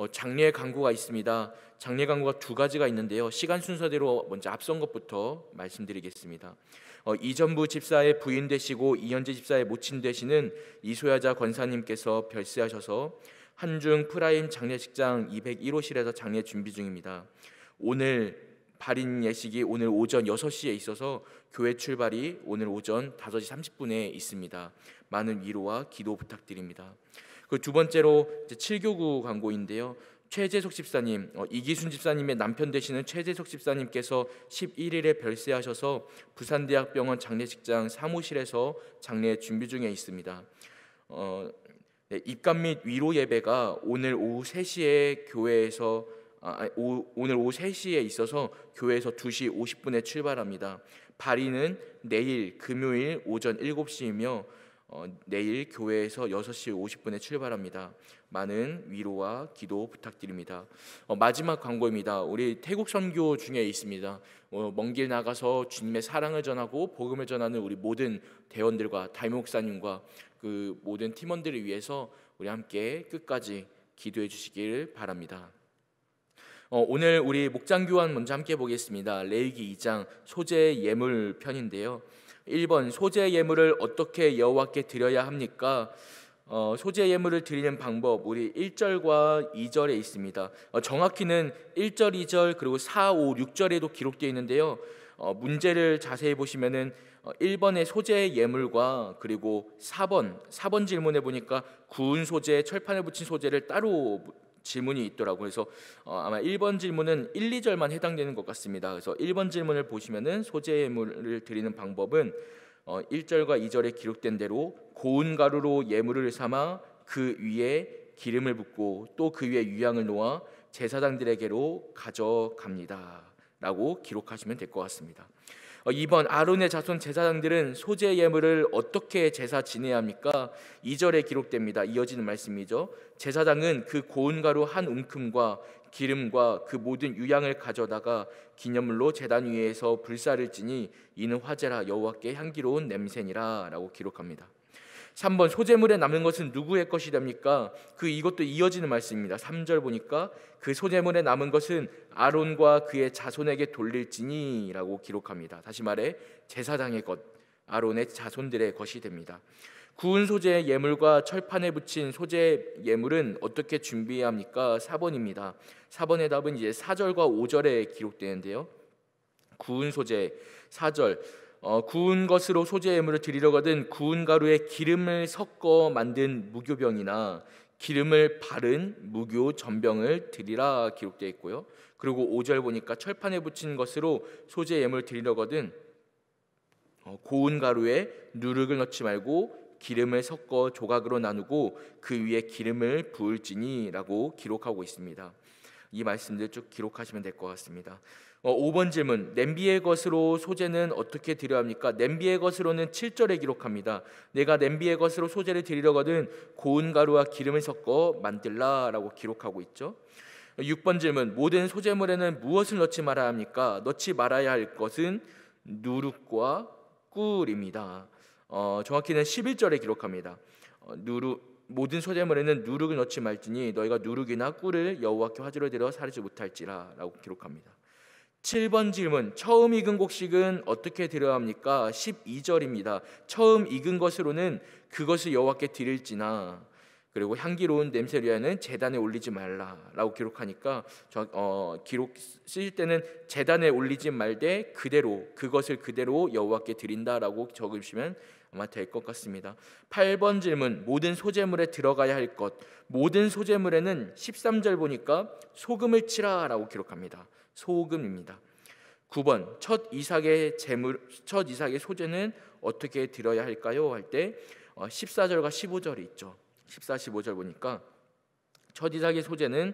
장례 광고가 있습니다. 장례 광고가 두 가지가 있는데요. 시간 순서대로 먼저 앞선 것부터 말씀드리겠습니다. 이전부 집사의 부인 되시고 이현재 집사의 모친 되시는 이소야자 권사님께서 별세하셔서 한중 프라임 장례식장 201호실에서 장례 준비 중입니다. 오늘 발인 예식이 오늘 오전 6시에 있어서 교회 출발이 오늘 오전 5시 30분에 있습니다. 많은 위로와 기도 부탁드립니다. 그 두 번째로 7교구 광고인데요. 최재석 집사님, 이기순 집사님의 남편 되시는 최재석 집사님께서 11일에 별세하셔서 부산대학병원 장례식장 사무실에서 장례 준비 중에 있습니다. 입감 및 위로 예배가 오늘 오후 3시에 교회에서 오늘 오후 3시에 있어서 교회에서 2시 50분에 출발합니다. 발인은 내일 금요일 오전 7시이며 내일 교회에서 6시 50분에 출발합니다. 많은 위로와 기도 부탁드립니다. 마지막 광고입니다. 우리 태국 선교 중에 있습니다. 먼 길 나가서 주님의 사랑을 전하고 복음을 전하는 우리 모든 대원들과 담임 목사님과 그 모든 팀원들을 위해서 우리 함께 끝까지 기도해 주시길 바랍니다. 오늘 우리 목장 교환 먼저 함께 보겠습니다. 레위기 2장 소재 예물 편인데요. 1번 소재 예물을 어떻게 여호와께 드려야 합니까? 소재 예물을 드리는 방법 우리 1절과 2절에 있습니다. 정확히는 1절, 2절 그리고 4, 5, 6절에도 기록되어 있는데요. 문제를 자세히 보시면은 1번의 소재 예물과 그리고 4번 질문에 보니까 구운 소재, 철판에 붙인 소재를 따로 질문이 있더라고요. 그래서 아마 1번 질문은 1, 2절만 해당되는 것 같습니다. 그래서 1번 질문을 보시면은 소재 예물을 드리는 방법은 1절과 2절에 기록된 대로 고운 가루로 예물을 삼아 그 위에 기름을 붓고 또 그 위에 유향을 놓아 제사장들에게로 가져갑니다 라고 기록하시면 될 것 같습니다. 2번 아론의 자손 제사장들은 소재 예물을 어떻게 제사 지내야 합니까? 2절에 기록됩니다. 이어지는 말씀이죠. 제사장은 그 고운 가루 한 움큼과 기름과 그 모든 유향을 가져다가 기념물로 제단 위에서 불사를 지니 이는 화제라 여호와께 향기로운 냄새니라 라고 기록합니다. 3번 소재물에 남는 것은 누구의 것이 됩니까? 이것도 이어지는 말씀입니다. 3절 보니까 그 소재물에 남은 것은 아론과 그의 자손에게 돌릴지니 라고 기록합니다. 다시 말해 제사장의 것, 아론의 자손들의 것이 됩니다. 구운 소재 예물과 철판에 붙인 소재 예물은 어떻게 준비해야 합니까? 4번입니다. 4번의 답은 이제 4절과 5절에 기록되는데요. 구운 소재 4절 구운 것으로 소재 예물을 드리려거든 구운 가루에 기름을 섞어 만든 무교병이나 기름을 바른 무교 전병을 드리라 기록되어 있고요. 그리고 5절 보니까 철판에 붙인 것으로 소재 예물을 드리려거든 고운 가루에 누룩을 넣지 말고 기름을 섞어 조각으로 나누고 그 위에 기름을 부을지니 라고 기록하고 있습니다. 이 말씀들 쭉 기록하시면 될 것 같습니다. 5번 질문 냄비의 것으로 소재는 어떻게 드려야 합니까? 냄비의 것으로는 7절에 기록합니다. 내가 냄비의 것으로 소재를 드리려거든 고운 가루와 기름을 섞어 만들라 라고 기록하고 있죠. 6번 질문 모든 소재물에는 무엇을 넣지 말아야 합니까? 넣지 말아야 할 것은 누룩과 꿀입니다. 정확히는 11절에 기록합니다. 모든 소재물에는 누룩을 넣지 말지니 너희가 누룩이나 꿀을 여호와께 화제로 드려 사르지 못할지라 라고 기록합니다. 7번 질문 처음 익은 곡식은 어떻게 드려야 합니까? 12절입니다. 처음 익은 것으로는 그것을 여호와께 드릴지나 그리고 향기로운 냄새를 위하여는 제단에 올리지 말라라고 기록하니까 기록 쓰실 때는 제단에 올리지 말되 그것을 그대로 여호와께 드린다라고 적으시면 아마 될 것 같습니다. 8번 질문 모든 소재물에 들어가야 할 것 모든 소재물에는 13절 보니까 소금을 치라라고 기록합니다. 소금입니다. 9번 첫 이삭의 소재는 어떻게 드려야 할까요? 할 때 14절과 15절이 있죠. 14, 15절 보니까 첫 이삭의 소재는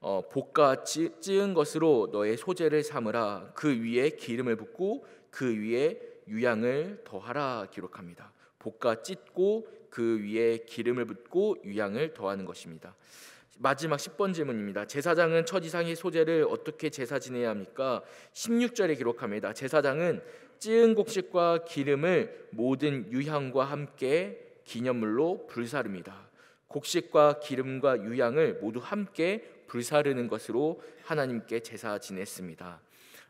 볶아 찌은 것으로 너의 소재를 삼으라 그 위에 기름을 붓고 그 위에 유향을 더하라 기록합니다. 볶아 찢고 그 위에 기름을 붓고 유향을 더하는 것입니다. 마지막 10번 질문입니다. 제사장은 첫 이삭의 소재를 어떻게 제사 지내야 합니까? 16절에 기록합니다. 제사장은 찌은 곡식과 기름을 모든 유향과 함께 기념물로 불사릅니다. 곡식과 기름과 유향을 모두 함께 불사르는 것으로 하나님께 제사 지냈습니다.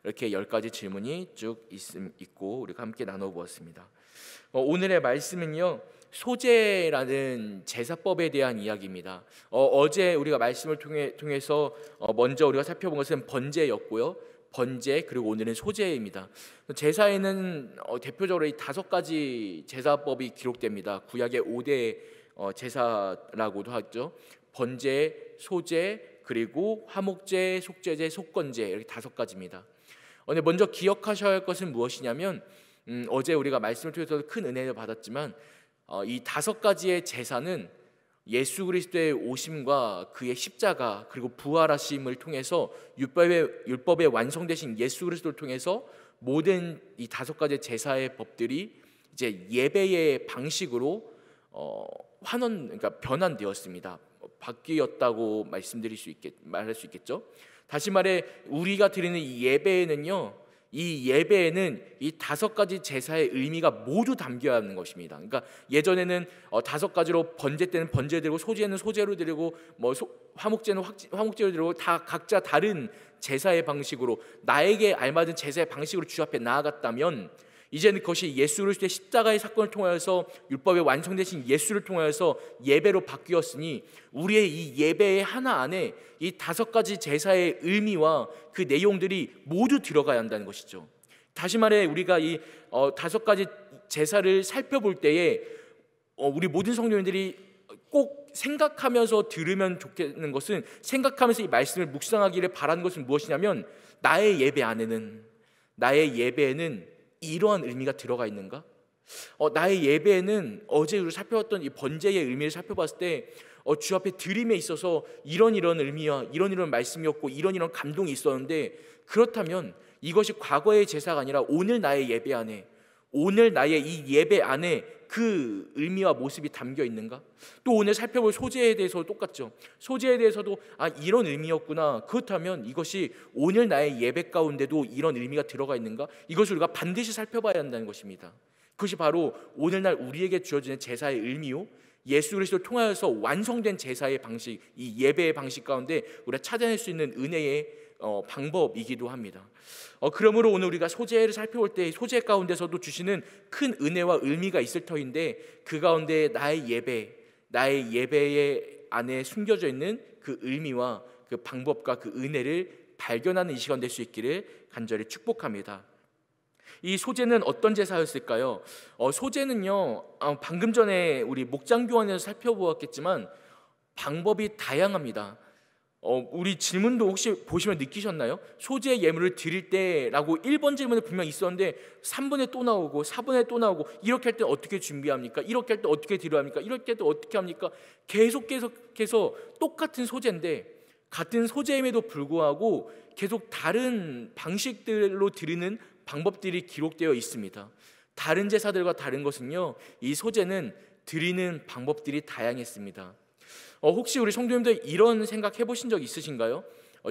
이렇게 10가지 질문이 쭉 있고 우리가 함께 나눠보았습니다. 오늘의 말씀은요, 소제라는 제사법에 대한 이야기입니다. 어제 우리가 말씀을 통해서 먼저 우리가 살펴본 것은 번제였고요. 번제, 그리고 오늘은 소제입니다. 제사에는 대표적으로 이 5가지 제사법이 기록됩니다. 구약의 5대 제사라고도 하죠. 번제, 소제, 그리고 화목제, 속죄제, 속건제, 이렇게 5가지입니다. 먼저 기억하셔야 할 것은 무엇이냐면, 어제 우리가 말씀을 통해서 큰 은혜를 받았지만 이 5가지의 제사는 예수 그리스도의 오심과 그의 십자가 그리고 부활하심을 통해서 율법의 완성되신 예수 그리스도를 통해서 모든 이 5가지 제사의 법들이 이제 예배의 방식으로 그러니까 변환되었습니다. 바뀌었다고 말할 수 있겠죠. 다시 말해 우리가 드리는 이 예배에는요, 이 5가지 제사의 의미가 모두 담겨야 하는 것입니다. 그러니까 예전에는 5가지로 번제 때는 번제 드리고, 소제는 소제로 드리고, 화목제는 화목제로 드리고, 다 각자 다른 제사의 방식으로 나에게 알맞은 제사의 방식으로 주 앞에 나아갔다면, 이제는 그것이 예수 그리스도의 십자가의 사건을 통하여서 율법에 완성되신 예수를 통하여서 예배로 바뀌었으니, 우리의 이 예배의 하나 안에 이 5가지 제사의 의미와 그 내용들이 모두 들어가야 한다는 것이죠. 다시 말해 우리가 이 5가지 제사를 살펴볼 때에 우리 모든 성도님들이 꼭 생각하면서 들으면 좋겠는 것은, 생각하면서 이 말씀을 묵상하기를 바라는 것은 무엇이냐면, 나의 예배에는 이러한 의미가 들어가 있는가? 나의 예배에는 어제 우리 살펴봤던 이 번제의 의미를 살펴봤을 때 주 앞에 드림에 있어서 이런 의미와 이런 말씀이었고 이런 감동이 있었는데, 그렇다면 이것이 과거의 제사가 아니라 오늘 나의 예배 안에, 오늘 나의 이 예배 안에 그 의미와 모습이 담겨 있는가? 또 오늘 살펴볼 소제에 대해서도 똑같죠. 소제에 대해서도 이런 의미였구나. 그렇다면 이것이 오늘 나의 예배 가운데도 이런 의미가 들어가 있는가? 이것을 우리가 반드시 살펴봐야 한다는 것입니다. 그것이 바로 오늘날 우리에게 주어지는 제사의 의미요, 예수 그리스도를 통하여서 완성된 제사의 방식, 이 예배의 방식 가운데 우리가 찾아낼 수 있는 은혜의 방법이기도 합니다. 그러므로 오늘 우리가 소제를 살펴볼 때 소제 가운데서도 주시는 큰 은혜와 의미가 있을 터인데, 그 가운데 나의 예배의 안에 숨겨져 있는 그 의미와 그 방법과 그 은혜를 발견하는 이 시간 될 수 있기를 간절히 축복합니다. 이 소제는 어떤 제사였을까요? 소제는요, 방금 전에 우리 목장교환에서 살펴보았겠지만 방법이 다양합니다. 우리 질문도 혹시 보시면 느끼셨나요? 소제 예물을 드릴 때라고 1번 질문에 분명히 있었는데 3번에 또 나오고 4번에 또 나오고, 이렇게 할 때 어떻게 준비합니까? 이렇게 할 때 어떻게 드려야 합니까? 이럴 때도 어떻게 합니까? 계속해서 똑같은 소제인데, 같은 소제임에도 불구하고 계속 다른 방식들로 드리는 방법들이 기록되어 있습니다. 다른 제사들과 다른 것은요, 이 소제는 드리는 방법들이 다양했습니다. 혹시 우리 성도님들 이런 생각 해보신 적 있으신가요?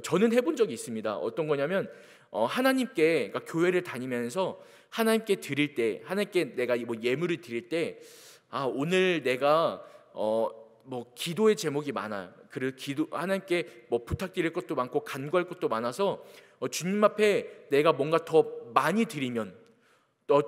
저는 해본 적이 있습니다. 어떤 거냐면 하나님께, 그러니까 교회를 다니면서 하나님께 드릴 때, 하나님께 내가 예물을 드릴 때, 오늘 내가 기도의 제목이 많아요. 그리고 하나님께 부탁드릴 것도 많고 간구할 것도 많아서 주님 앞에 내가 뭔가 더 많이 드리면,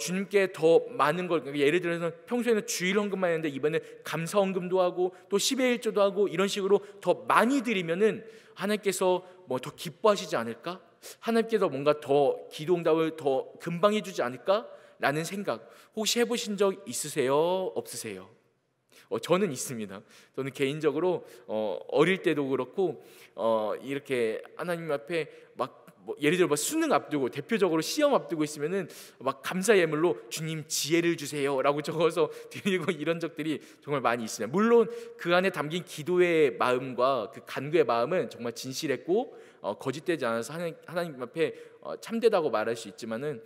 주님께 더 많은 걸, 예를 들어서 평소에는 주일 헌금만 했는데 이번에 감사 헌금도 하고 또 10의 1조도 하고, 이런 식으로 더 많이 드리면은 하나님께서 더 기뻐하시지 않을까? 하나님께서 뭔가 더 기도 응답을 더 금방 해주지 않을까? 라는 생각 혹시 해보신 적 있으세요? 없으세요? 저는 있습니다. 저는 개인적으로 어릴 때도 그렇고 이렇게 하나님 앞에 예를 들어 수능 앞두고, 대표적으로 시험 앞두고 있으면은 감사 예물로 주님 지혜를 주세요라고 적어서 드리고, 이런 적들이 정말 많이 있습니다. 물론 그 안에 담긴 기도의 마음과 그 간구의 마음은 정말 진실했고 거짓되지 않아서 하나님 앞에 참되다고 말할 수 있지만은,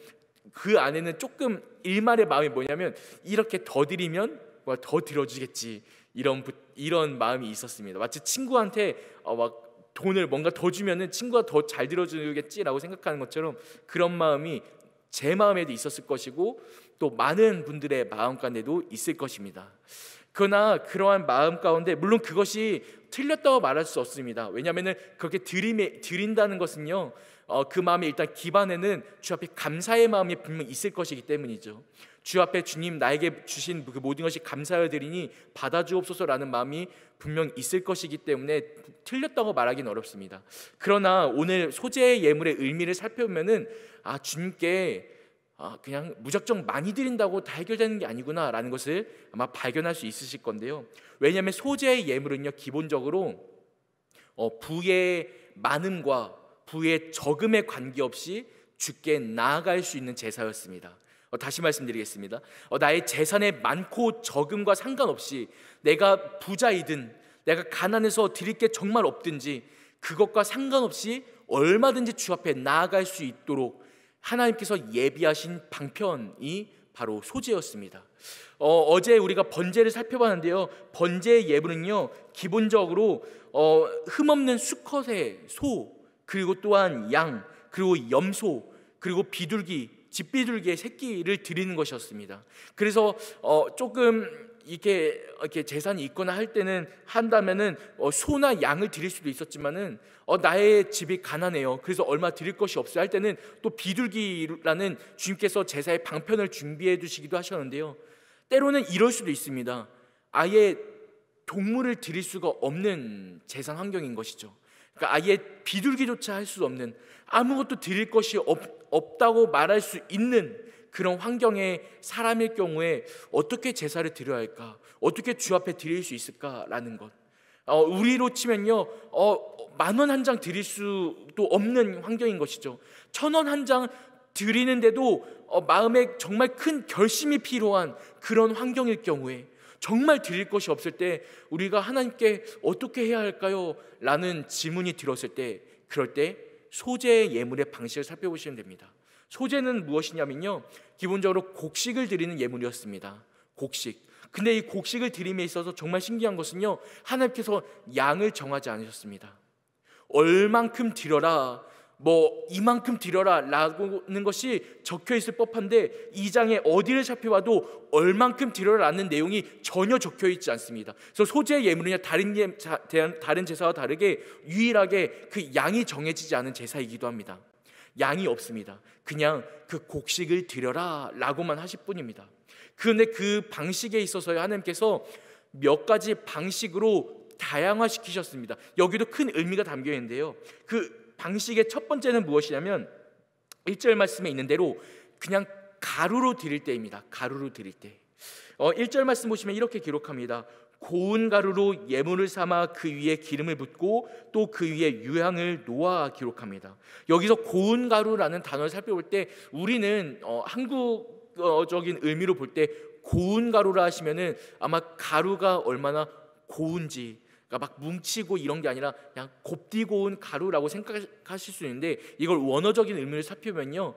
그 안에는 조금 일말의 마음이 뭐냐면, 이렇게 더 드리면 더 들어주겠지, 이런 마음이 있었습니다. 마치 친구한테 돈을 뭔가 더 주면은 친구가 더 잘 들어주겠지라고 생각하는 것처럼, 그런 마음이 제 마음에도 있었을 것이고 또 많은 분들의 마음 가운데도 있을 것입니다. 그러나 그러한 마음 가운데 물론 그것이 틀렸다고 말할 수 없습니다. 왜냐하면 그렇게 드린다는 것은요, 그 마음에 일단 기반에는 주 앞에 감사의 마음이 분명 있을 것이기 때문이죠. 주 앞에 주님 나에게 주신 그 모든 것이 감사하여 드리니 받아주옵소서라는 마음이 분명 있을 것이기 때문에 틀렸다고 말하기는 어렵습니다. 그러나 오늘 소재의 예물의 의미를 살펴보면은 주님께 그냥 무작정 많이 드린다고 다 해결되는 게 아니구나라는 것을 아마 발견할 수 있으실 건데요. 왜냐하면 소재의 예물은요, 기본적으로 부의 많음과 부의 적음에 관계없이 주께 나아갈 수 있는 제사였습니다. 다시 말씀드리겠습니다. 나의 재산의 많고 적음과 상관없이 내가 부자이든 내가 가난해서 드릴 게 정말 없든지 그것과 상관없이 얼마든지 주 앞에 나아갈 수 있도록 하나님께서 예비하신 방편이 바로 소재였습니다. 어제 우리가 번제를 살펴봤는데요, 번제의 예물은요, 기본적으로 흠없는 수컷의 소, 그리고 또한 양, 그리고 염소, 그리고 비둘기, 집비둘기의 새끼를 드리는 것이었습니다. 그래서 조금 이렇게 재산이 있거나 할 때는 한다면은 소나 양을 드릴 수도 있었지만은 나의 집이 가난해요, 그래서 얼마 드릴 것이 없어요 할 때는 또 비둘기라는 주님께서 제사의 방편을 준비해 두시기도 하셨는데요, 때로는 이럴 수도 있습니다. 아예 동물을 드릴 수가 없는 재산 환경인 것이죠. 그러니까 아예 비둘기조차 할 수 없는, 아무것도 드릴 것이 없다고 말할 수 있는 그런 환경의 사람일 경우에 어떻게 제사를 드려야 할까? 어떻게 주 앞에 드릴 수 있을까라는 것. 우리로 치면요, 10,000원 한 장 드릴 수도 없는 환경인 것이죠. 1,000원 한 장 드리는데도 마음에 정말 큰 결심이 필요한 그런 환경일 경우에, 정말 드릴 것이 없을 때 우리가 하나님께 어떻게 해야 할까요? 라는 질문이 들었을 때, 그럴 때 소재의 예물의 방식을 살펴보시면 됩니다. 소재는 무엇이냐면요, 기본적으로 곡식을 드리는 예물이었습니다. 곡식. 근데 이 곡식을 드림에 있어서 정말 신기한 것은요, 하나님께서 양을 정하지 않으셨습니다. 얼만큼 드려라, 이만큼 드려라 라는 것이 적혀 있을 법한데, 이 장에 어디를 살펴봐도 얼만큼 드려라는 내용이 전혀 적혀 있지 않습니다. 그래서 소재의 예물은요, 다른 제사와 다르게 유일하게 그 양이 정해지지 않은 제사이기도 합니다. 양이 없습니다. 그냥 그 곡식을 드려라 라고만 하실 뿐입니다. 그런데 그 방식에 있어서 하나님께서 몇 가지 방식으로 다양화시키셨습니다. 여기도 큰 의미가 담겨 있는데요, 그 방식의 첫 번째는 무엇이냐면 1절 말씀에 있는 대로 그냥 가루로 드릴 때입니다. 가루로 드릴 때 1절 말씀 보시면 이렇게 기록합니다. 고운 가루로 예물을 삼아 그 위에 기름을 붓고 또 그 위에 유향을 놓아 기록합니다. 여기서 고운 가루라는 단어를 살펴볼 때 우리는 한국적인 의미로 볼 때 고운 가루라 하시면은 아마 가루가 얼마나 고운지, 그러니까 막 뭉치고 이런 게 아니라 그냥 곱디 고운 가루라고 생각하실 수 있는데, 이걸 원어적인 의미를 살펴보면요,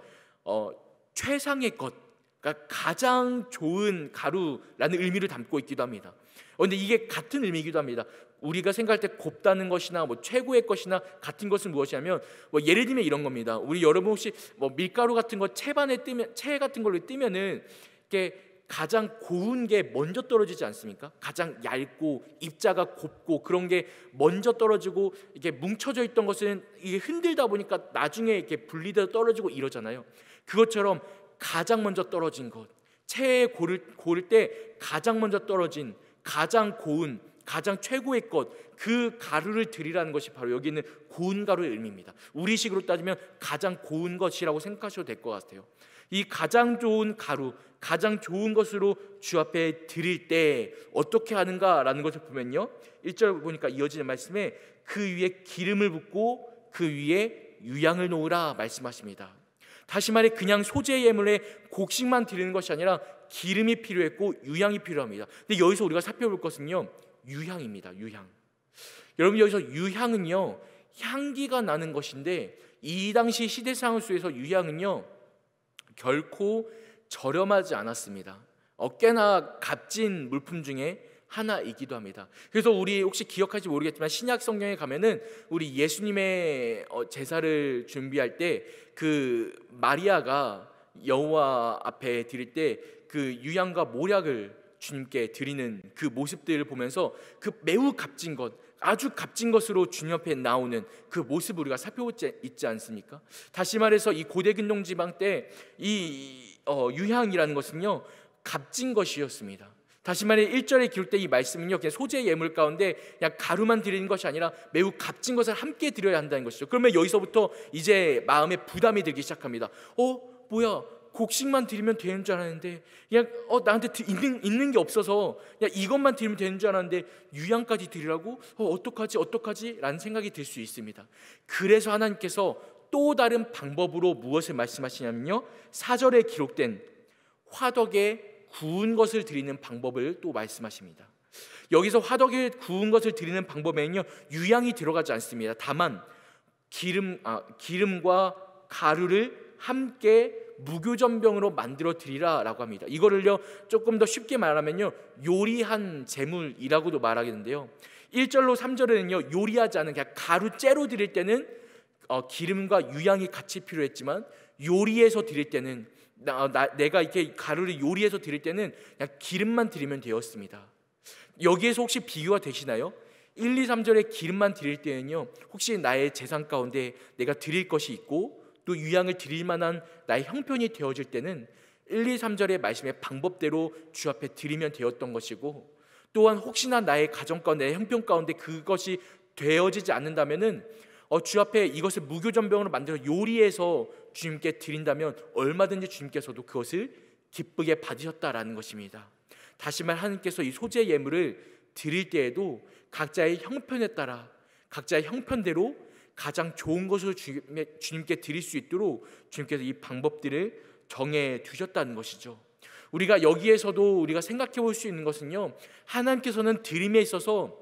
최상의 것, 그러니까 가장 좋은 가루라는 의미를 담고 있기도 합니다. 그런데 이게 같은 의미이기도 합니다. 우리가 생각할 때 곱다는 것이나 최고의 것이나 같은 것은 무엇이냐면 예를 들면 이런 겁니다. 우리 여러분 혹시 밀가루 같은 거 채 같은 걸로 뜨면은 이렇게 가장 고운 게 먼저 떨어지지 않습니까? 가장 얇고 입자가 곱고 그런 게 먼저 떨어지고, 이게 뭉쳐져 있던 것은 이게 흔들다 보니까 나중에 이렇게 분리돼서 떨어지고 이러잖아요. 그것처럼 가장 먼저 떨어진 것, 채에 고를 때 가장 먼저 떨어진, 가장 고운, 가장 최고의 것, 그 가루를 드리라는 것이 바로 여기 있는 고운 가루의 의미입니다. 우리식으로 따지면 가장 고운 것이라고 생각하셔도 될 것 같아요. 이 가장 좋은 가루, 가장 좋은 것으로 주 앞에 드릴 때 어떻게 하는가라는 것을 보면요, 1절 보니까 이어지는 말씀에 그 위에 기름을 붓고 그 위에 유향을 놓으라 말씀하십니다. 다시 말해 그냥 소재 예물에 곡식만 드리는 것이 아니라 기름이 필요했고 유향이 필요합니다. 근데 여기서 우리가 살펴볼 것은요, 유향입니다. 유향. 여러분, 여기서 유향은요, 향기가 나는 것인데 이 당시 시대상을 속에서 유향은요 결코 저렴하지 않았습니다. 꽤나 값진 물품 중에 하나이기도 합니다. 그래서 우리 혹시 기억할지 모르겠지만 신약 성경에 가면은 우리 예수님의 제사를 준비할 때 그 마리아가 여호와 앞에 드릴 때 그 유향과 모략을 주님께 드리는 그 모습들을 보면서 그 매우 값진 것, 아주 값진 것으로 주님 앞에 나오는 그 모습을 우리가 살펴보고 있지 않습니까? 다시 말해서 이 고대 근동 지방 때 이 유향이라는 것은요 값진 것이었습니다. 다시 말해 1절에 기록된 이 말씀은요 그냥 소재 예물 가운데 그냥 가루만 드리는 것이 아니라 매우 값진 것을 함께 드려야 한다는 것이죠. 그러면 여기서부터 이제 마음에 부담이 들기 시작합니다. 뭐야, 곡식만 드리면 되는 줄 알았는데 그냥 나한테 있는 게 없어서 그냥 이것만 드리면 되는 줄 알았는데 유향까지 드리라고? 어떡하지? 라는 생각이 들 수 있습니다. 그래서 하나님께서 또 다른 방법으로 무엇을 말씀하시냐면요 4절에 기록된 화덕에 구운 것을 드리는 방법을 또 말씀하십니다. 여기서 화덕에 구운 것을 드리는 방법에는요 유향이 들어가지 않습니다. 다만 기름과 가루를 함께 무교전병으로 만들어 드리라 라고 합니다. 이거를요 조금 더 쉽게 말하면요 요리한 제물이라고도 말하겠는데요 1절로 3절에는요 요리하지 않은 그냥 가루째로 드릴 때는 기름과 유향이 같이 필요했지만 요리해서 드릴 때는 내가 이렇게 가루를 요리해서 드릴 때는 그냥 기름만 드리면 되었습니다. 여기에서 혹시 비교가 되시나요? 1, 2, 3절에 기름만 드릴 때는요 혹시 나의 재산 가운데 내가 드릴 것이 있고 또 유향을 드릴 만한 나의 형편이 되어질 때는 1, 2, 3절의 말씀의 방법대로 주 앞에 드리면 되었던 것이고, 또한 혹시나 나의 가정 가운데, 나의 형편 가운데 그것이 되어지지 않는다면은 주 앞에 이것을 무교전병으로 만들어 요리해서 주님께 드린다면 얼마든지 주님께서도 그것을 기쁘게 받으셨다라는 것입니다. 다시 말 하나님께서 이 소재 예물을 드릴 때에도 각자의 형편에 따라 각자의 형편대로 가장 좋은 것을 주님께 드릴 수 있도록 주님께서 이 방법들을 정해 두셨다는 것이죠. 우리가 여기에서도 우리가 생각해 볼 수 있는 것은요, 하나님께서는 드림에 있어서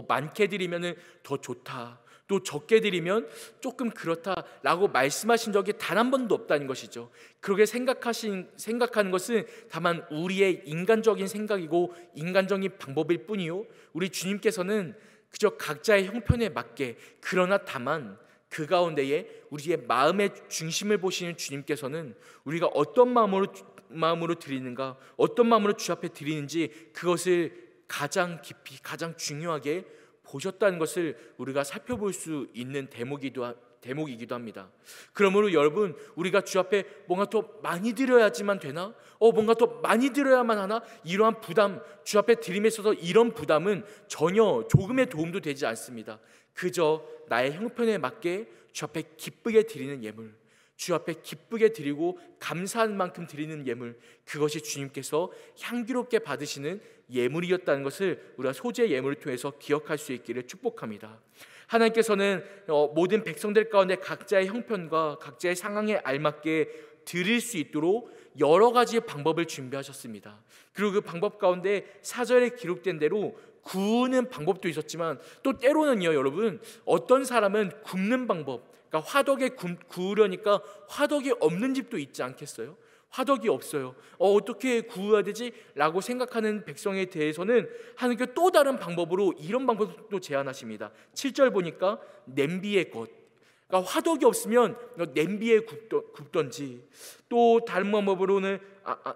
많게 드리면 더 좋다, 또 적게 드리면 조금 그렇다라고 말씀하신 적이 단 한 번도 없다는 것이죠. 그렇게 생각하는 것은 다만 우리의 인간적인 생각이고 인간적인 방법일 뿐이요, 우리 주님께서는 그저 각자의 형편에 맞게, 그러나 다만 그 가운데에 우리의 마음의 중심을 보시는 주님께서는 우리가 어떤 마음으로 드리는가, 어떤 마음으로 주 앞에 드리는지 그것을 가장 깊이, 가장 중요하게 보셨다는 것을 우리가 살펴볼 수 있는 대목이기도 합니다. 그러므로 여러분, 우리가 주 앞에 뭔가 더 많이 드려야지만 되나? 뭔가 더 많이 드려야만 하나? 이러한 부담, 주 앞에 드림에 있어서 이런 부담은 전혀 조금의 도움도 되지 않습니다. 그저 나의 형편에 맞게 주 앞에 기쁘게 드리는 예물, 주 앞에 기쁘게 드리고 감사한 만큼 드리는 예물, 그것이 주님께서 향기롭게 받으시는 예물이었다는 것을 우리가 소재 예물을 통해서 기억할 수 있기를 축복합니다. 하나님께서는 모든 백성들 가운데 각자의 형편과 각자의 상황에 알맞게 드릴 수 있도록 여러 가지의 방법을 준비하셨습니다. 그리고 그 방법 가운데 4절에 기록된 대로 구우는 방법도 있었지만, 또 때로는요 여러분, 어떤 사람은 굽는 방법, 그러니까 화덕에 구우려니까 화덕이 없는 집도 있지 않겠어요? 화덕이 없어요. 어떻게 구워야 되지? 라고 생각하는 백성에 대해서는 하나님께서 또 다른 방법으로 이런 방법도 제안하십니다. 7절 보니까 냄비의 것, 그러니까 화덕이 없으면 냄비에 굽던지, 또 다른 방법으로는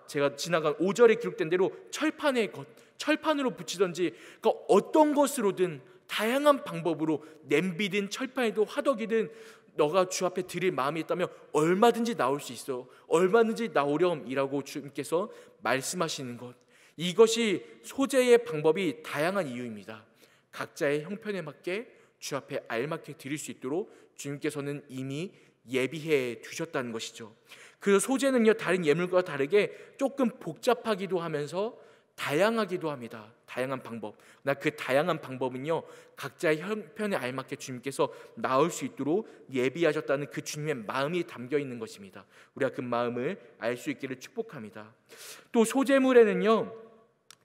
제가 지나간 5절에 기록된 대로 철판의 것, 철판으로 붙이던지, 그러니까 어떤 것으로든 다양한 방법으로 냄비든 철판이든 화덕이든 너가 주 앞에 드릴 마음이 있다면 얼마든지 나올 수 있어, 얼마든지 나오렴이라고 주님께서 말씀하시는 것, 이것이 소재의 방법이 다양한 이유입니다. 각자의 형편에 맞게 주 앞에 알맞게 드릴 수 있도록 주님께서는 이미 예비해 두셨다는 것이죠. 그 소재는요 다른 예물과 다르게 조금 복잡하기도 하면서 다양하기도 합니다. 다양한 방법. 그 다양한 방법은요 각자의 형편에 알맞게 주님께서 나올 수 있도록 예비하셨다는 그 주님의 마음이 담겨 있는 것입니다. 우리가 그 마음을 알 수 있기를 축복합니다. 또 소재물에는요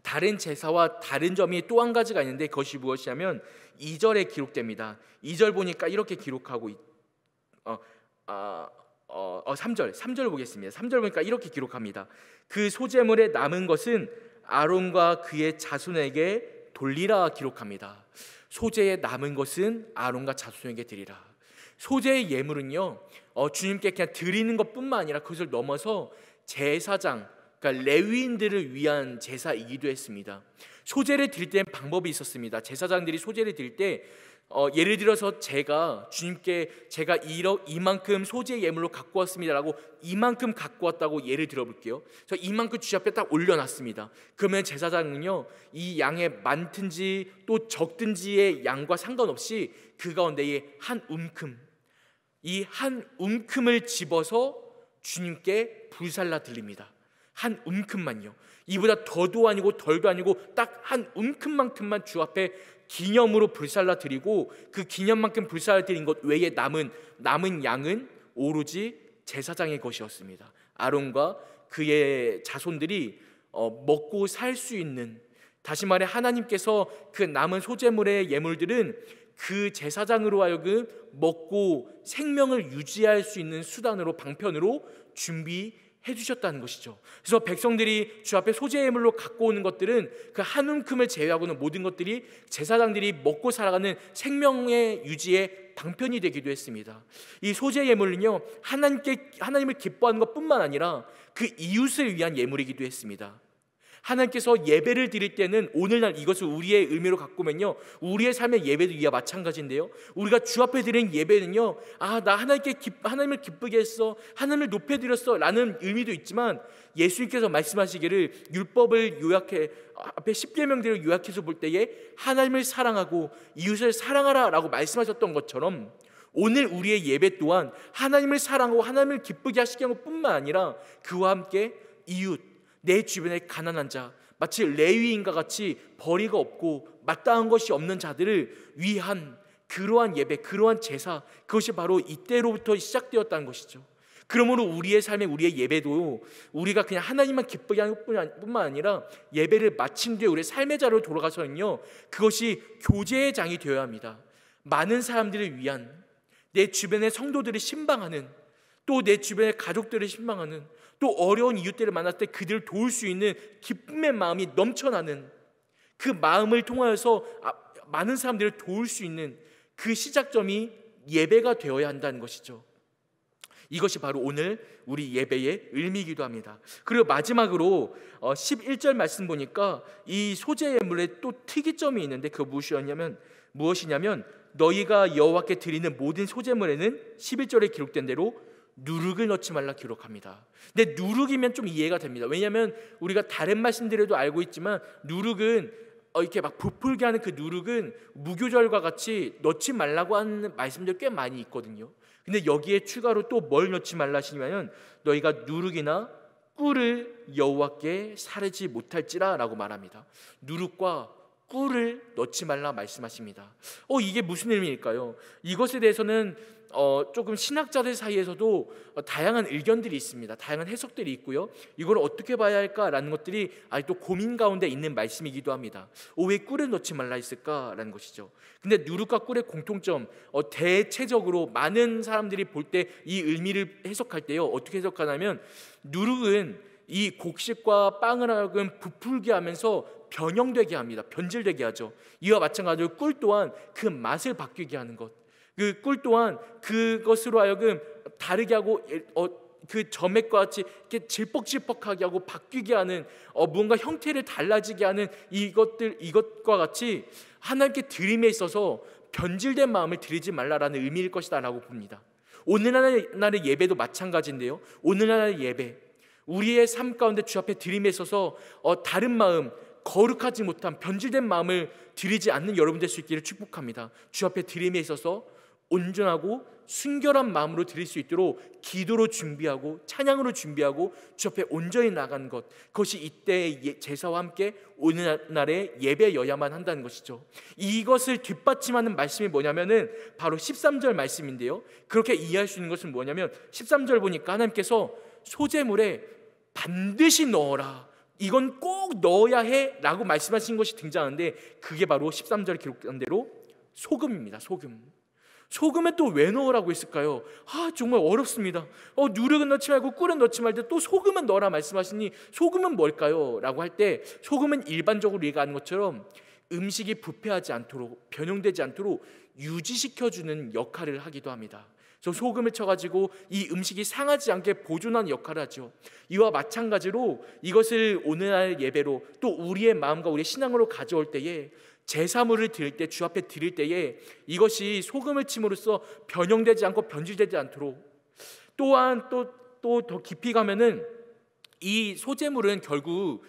다른 제사와 다른 점이 또 한 가지가 있는데, 그것이 무엇이냐면 2절에 기록됩니다. 2절 보니까 이렇게 기록하고 3절 보겠습니다. 3절 보니까 이렇게 기록합니다. 그 소재물에 남은 것은 아론과 그의 자손에게 돌리라 기록합니다. 소재에 남은 것은 아론과 자손에게 드리라. 소재의 예물은요 주님께 그냥 드리는 것뿐만 아니라 그것을 넘어서 제사장 그러니까 레위인들을 위한 제사이기도 했습니다. 소제를 드릴 때는 방법이 있었습니다. 제사장들이 소제를 드릴 때 예를 들어서 제가 주님께 제가 이만큼 소제 예물로 갖고 왔습니다라고 이만큼 갖고 왔다고 예를 들어볼게요. 저 이만큼 주님 앞에 딱 올려놨습니다. 그러면 제사장은요, 이 양의 많든지 또 적든지의 양과 상관없이 그 가운데에 한 움큼, 이 한 움큼을 집어서 주님께 불살라 드립니다. 한 움큼만요. 이보다 더도 아니고 덜도 아니고 딱 한 움큼만큼만 주 앞에 기념으로 불살라 드리고, 그 기념만큼 불살라 드린 것 외에 남은 양은 오로지 제사장의 것이었습니다. 아론과 그의 자손들이 먹고 살 수 있는, 다시 말해 하나님께서 그 남은 소제물의 예물들은 그 제사장으로 하여금 먹고 생명을 유지할 수 있는 수단으로, 방편으로 준비해 주셨다는 것이죠. 그래서 백성들이 주 앞에 소제 예물로 갖고 오는 것들은 그 한 움큼을 제외하고는 모든 것들이 제사장들이 먹고 살아가는 생명의 유지의 방편이 되기도 했습니다. 이 소제 예물은요, 하나님을 기뻐하는 것뿐만 아니라 그 이웃을 위한 예물이기도 했습니다. 하나님께서 예배를 드릴 때는 오늘날 이것을 우리의 의미로 갖고 오면요, 우리의 삶의 예배도 이와 마찬가지인데요, 우리가 주 앞에 드리는 예배는요, 나 하나님을 기쁘게 했어, 하나님을 높여드렸어 라는 의미도 있지만, 예수님께서 말씀하시기를 율법을 요약해 앞에 10계명들을 요약해서 볼 때에 하나님을 사랑하고 이웃을 사랑하라 라고 말씀하셨던 것처럼, 오늘 우리의 예배 또한 하나님을 사랑하고 하나님을 기쁘게 하시게 한 것뿐만 아니라 그와 함께 이웃, 내 주변에 가난한 자, 마치 레위인과 같이 벌이가 없고 마땅한 것이 없는 자들을 위한 그러한 예배, 그러한 제사, 그것이 바로 이때로부터 시작되었다는 것이죠. 그러므로 우리의 삶에, 우리의 예배도 우리가 그냥 하나님만 기쁘게 하는 것뿐만 아니라 예배를 마친 뒤에 우리의 삶의 자리로 돌아가서는요, 그것이 교제의 장이 되어야 합니다. 많은 사람들을 위한, 내 주변의 성도들을 신방하는, 또 내 주변의 가족들을 신방하는, 또 어려운 이웃들을 만났을 때 그들을 도울 수 있는 기쁨의 마음이 넘쳐나는, 그 마음을 통하여서 많은 사람들을 도울 수 있는 그 시작점이 예배가 되어야 한다는 것이죠. 이것이 바로 오늘 우리 예배의 의미이기도 합니다. 그리고 마지막으로 11절 말씀 보니까 이 소제 예물에 또 특이점이 있는데, 그 무엇이냐면 너희가 여호와께 드리는 모든 소제물에는 11절에 기록된 대로 누룩을 넣지 말라 기록합니다. 근데 누룩이면 좀 이해가 됩니다. 왜냐하면 우리가 다른 말씀들에도 알고 있지만, 누룩은 이렇게 막 부풀게 하는 그 누룩은 무교절과 같이 넣지 말라고 하는 말씀들 꽤 많이 있거든요. 근데 여기에 추가로 또 뭘 넣지 말라 하시냐면, 너희가 누룩이나 꿀을 여호와께 사르지 못할지라 라고 말합니다. 누룩과 꿀을 넣지 말라 말씀하십니다. 이게 무슨 의미일까요? 이것에 대해서는 조금 신학자들 사이에서도 다양한 의견들이 있습니다. 다양한 해석들이 있고요. 이걸 어떻게 봐야 할까라는 것들이 아직도 고민 가운데 있는 말씀이기도 합니다. 왜 꿀을 넣지 말라 했을까라는 것이죠. 근데 누룩과 꿀의 공통점, 대체적으로 많은 사람들이 볼 때 이 의미를 해석할 때요, 어떻게 해석하냐면, 누룩은 이 곡식과 빵을 하여금 부풀게 하면서 변형되게 합니다. 변질되게 하죠. 이와 마찬가지로 꿀 또한 그 맛을 바뀌게 하는 것, 그 꿀 또한 그것으로 하여금 다르게 하고 그 점액과 같이 이렇게 질퍽질퍽하게 하고 바뀌게 하는, 무언가 형태를 달라지게 하는 이것과 같이 하나님께 드림에 있어서 변질된 마음을 드리지 말라라는 의미일 것이다 라고 봅니다. 오늘날의 예배도 마찬가지인데요, 오늘날의 예배, 우리의 삶 가운데 주 앞에 드림에 있어서 다른 마음, 거룩하지 못한 변질된 마음을 드리지 않는 여러분 될 수 있기를 축복합니다. 주 앞에 드림에 있어서 온전하고 순결한 마음으로 드릴 수 있도록 기도로 준비하고 찬양으로 준비하고 주 앞에 온전히 나가는 것, 그것이 이때의 제사와 함께 오늘날의 예배여야만 한다는 것이죠. 이것을 뒷받침하는 말씀이 뭐냐면은 바로 13절 말씀인데요, 그렇게 이해할 수 있는 것은 뭐냐면 13절 보니까 하나님께서 소제물에 반드시 넣어라, 이건 꼭 넣어야 해 라고 말씀하신 것이 등장하는데, 그게 바로 13절에 기록된 대로 소금입니다. 소금은 또 왜 넣으라고 했을까요? 정말 어렵습니다. 누룩은 넣지 말고 꿀은 넣지 말고 또 소금은 넣어라 말씀하시니, 소금은 뭘까요? 라고 할 때, 소금은 일반적으로 우리가 아는 것처럼 음식이 부패하지 않도록, 변형되지 않도록 유지시켜주는 역할을 하기도 합니다. 저 소금을 쳐가지고 이 음식이 상하지 않게 보존하는 역할을 하죠. 이와 마찬가지로 이것을 오늘날 예배로 또 우리의 마음과 우리의 신앙으로 가져올 때에 제사물을 드릴 때, 주 앞에 드릴 때에 이것이 소금을 침으로써 변형되지 않고 변질되지 않도록, 또한 또 더 깊이 가면은 이 소제물은 결국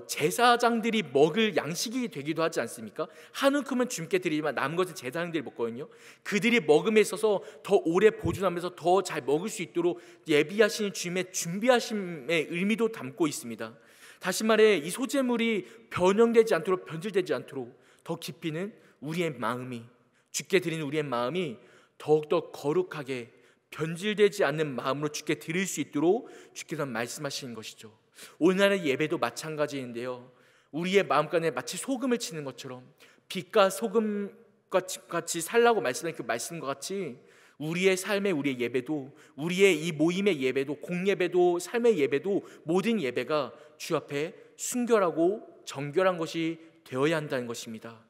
제사장들이 먹을 양식이 되기도 하지 않습니까? 한 움큼은 주님께 드리지만 남은 것은 제사장들이 먹거든요. 그들이 먹음에 있어서 더 오래 보존하면서 더 잘 먹을 수 있도록 예비하신 주님의 준비하심의 의미도 담고 있습니다. 다시 말해 이 소제물이 변형되지 않도록, 변질되지 않도록 더 깊이는 우리의 마음이, 주께 드리는 우리의 마음이 더욱더 거룩하게 변질되지 않는 마음으로 주께 드릴 수 있도록 주께서 말씀하시는 것이죠. 오늘날의 예배도 마찬가지인데요, 우리의 마음간에 마치 소금을 치는 것처럼 빛과 소금 같이 살라고 말씀하신 그 말씀과 같이 우리의 삶의, 우리의 예배도, 우리의 이 모임의 예배도, 공예배도, 삶의 예배도, 모든 예배가 주 앞에 순결하고 정결한 것이 되어야 한다는 것입니다.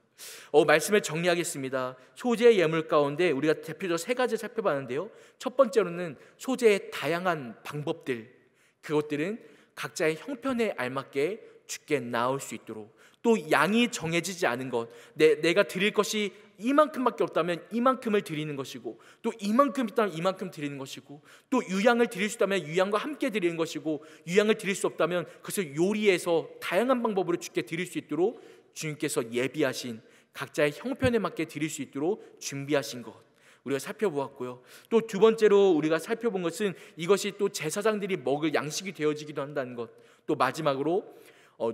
말씀을 정리하겠습니다. 소재 예물 가운데 우리가 대표적으로 세 가지 살펴봤는데요, 첫 번째로는 소재의 다양한 방법들, 그것들은 각자의 형편에 알맞게 주께 나올 수 있도록, 또 양이 정해지지 않은 것, 내가 드릴 것이 이만큼밖에 없다면 이만큼을 드리는 것이고, 또 이만큼 있다면 이만큼 드리는 것이고, 또 유양을 드릴 수 있다면 유양과 함께 드리는 것이고, 유양을 드릴 수 없다면 그것을 요리해서 다양한 방법으로 주께 드릴 수 있도록 주님께서 예비하신, 각자의 형편에 맞게 드릴 수 있도록 준비하신 것, 우리가 살펴보았고요. 또 두 번째로 우리가 살펴본 것은 이것이 또 제사장들이 먹을 양식이 되어지기도 한다는 것, 또 마지막으로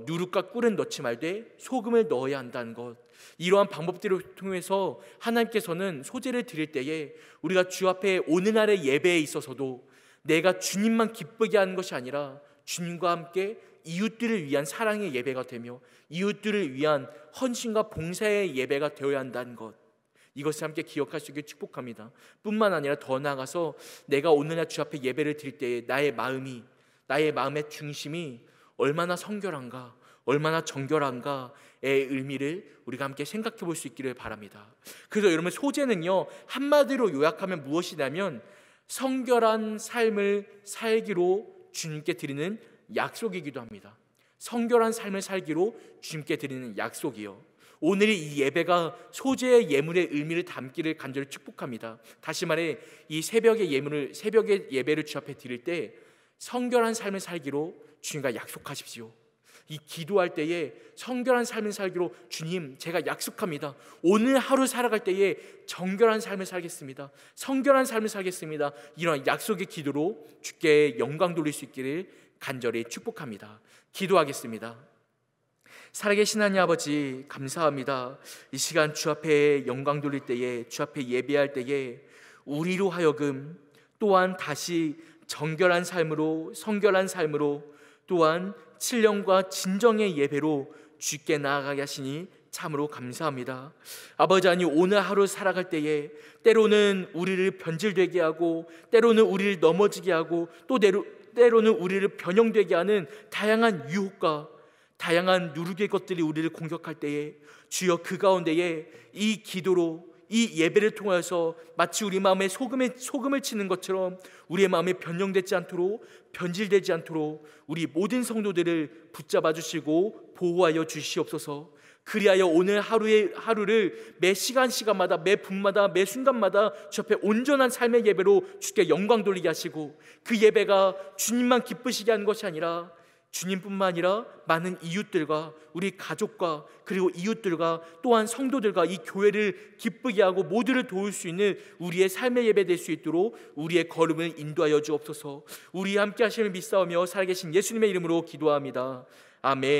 누룩과 꿀은 넣지 말되 소금을 넣어야 한다는 것, 이러한 방법들을 통해서 하나님께서는 소제를 드릴 때에 우리가 주 앞에 오늘날의 예배에 있어서도 내가 주님만 기쁘게 하는 것이 아니라 주님과 함께 이웃들을 위한 사랑의 예배가 되며 이웃들을 위한 헌신과 봉사의 예배가 되어야 한다는 것, 이것을 함께 기억할 수 있게 축복합니다. 뿐만 아니라 더 나아가서 내가 오늘날 주 앞에 예배를 드릴 때에 나의 마음이, 나의 마음의 중심이 얼마나 성결한가, 얼마나 정결한가의 의미를 우리가 함께 생각해 볼 수 있기를 바랍니다. 그래서 여러분, 소제는요, 한마디로 요약하면 무엇이냐면 성결한 삶을 살기로 주님께 드리는 약속이기도 합니다. 성결한 삶을 살기로 주님께 드리는 약속이요, 오늘 이 예배가 소제의 예물의 의미를 담기를 간절히 축복합니다. 다시 말해 이 새벽의 예배를 주 앞에 드릴 때 성결한 삶을 살기로 주님과 약속하십시오. 이 기도할 때에 성결한 삶을 살기로, 주님 제가 약속합니다, 오늘 하루 살아갈 때에 정결한 삶을 살겠습니다, 성결한 삶을 살겠습니다, 이런 약속의 기도로 주께 영광 돌릴 수 있기를 간절히 축복합니다. 기도하겠습니다. 살아계신 하나님 아버지, 감사합니다. 이 시간 주 앞에 영광 돌릴 때에, 주 앞에 예배할 때에 우리로 하여금 또한 다시 정결한 삶으로, 성결한 삶으로, 또한 신령과 진정의 예배로 주께 나아가게 하시니 참으로 감사합니다. 아버지, 아니 오늘 하루 살아갈 때에 때로는 우리를 변질되게 하고, 때로는 우리를 넘어지게 하고, 또 때로는 우리를 변형되게 하는 다양한 유혹과 다양한 누룩의 것들이 우리를 공격할 때에 주여, 그 가운데에 이 기도로, 이 예배를 통해서 마치 우리 마음에 소금을 치는 것처럼 우리의 마음이 변형되지 않도록, 변질되지 않도록 우리 모든 성도들을 붙잡아 주시고 보호하여 주시옵소서. 그리하여 오늘 하루를 매 시간마다, 매 분마다, 매 순간마다 주 앞에 온전한 삶의 예배로 주께 영광 돌리게 하시고, 그 예배가 주님만 기쁘시게 하는 것이 아니라 주님뿐만 아니라 많은 이웃들과, 우리 가족과, 그리고 이웃들과, 또한 성도들과 이 교회를 기쁘게 하고 모두를 도울 수 있는 우리의 삶의 예배 될 수 있도록 우리의 걸음을 인도하여 주옵소서. 우리 함께 하심을 믿사오며 살아계신 예수님의 이름으로 기도합니다. 아멘.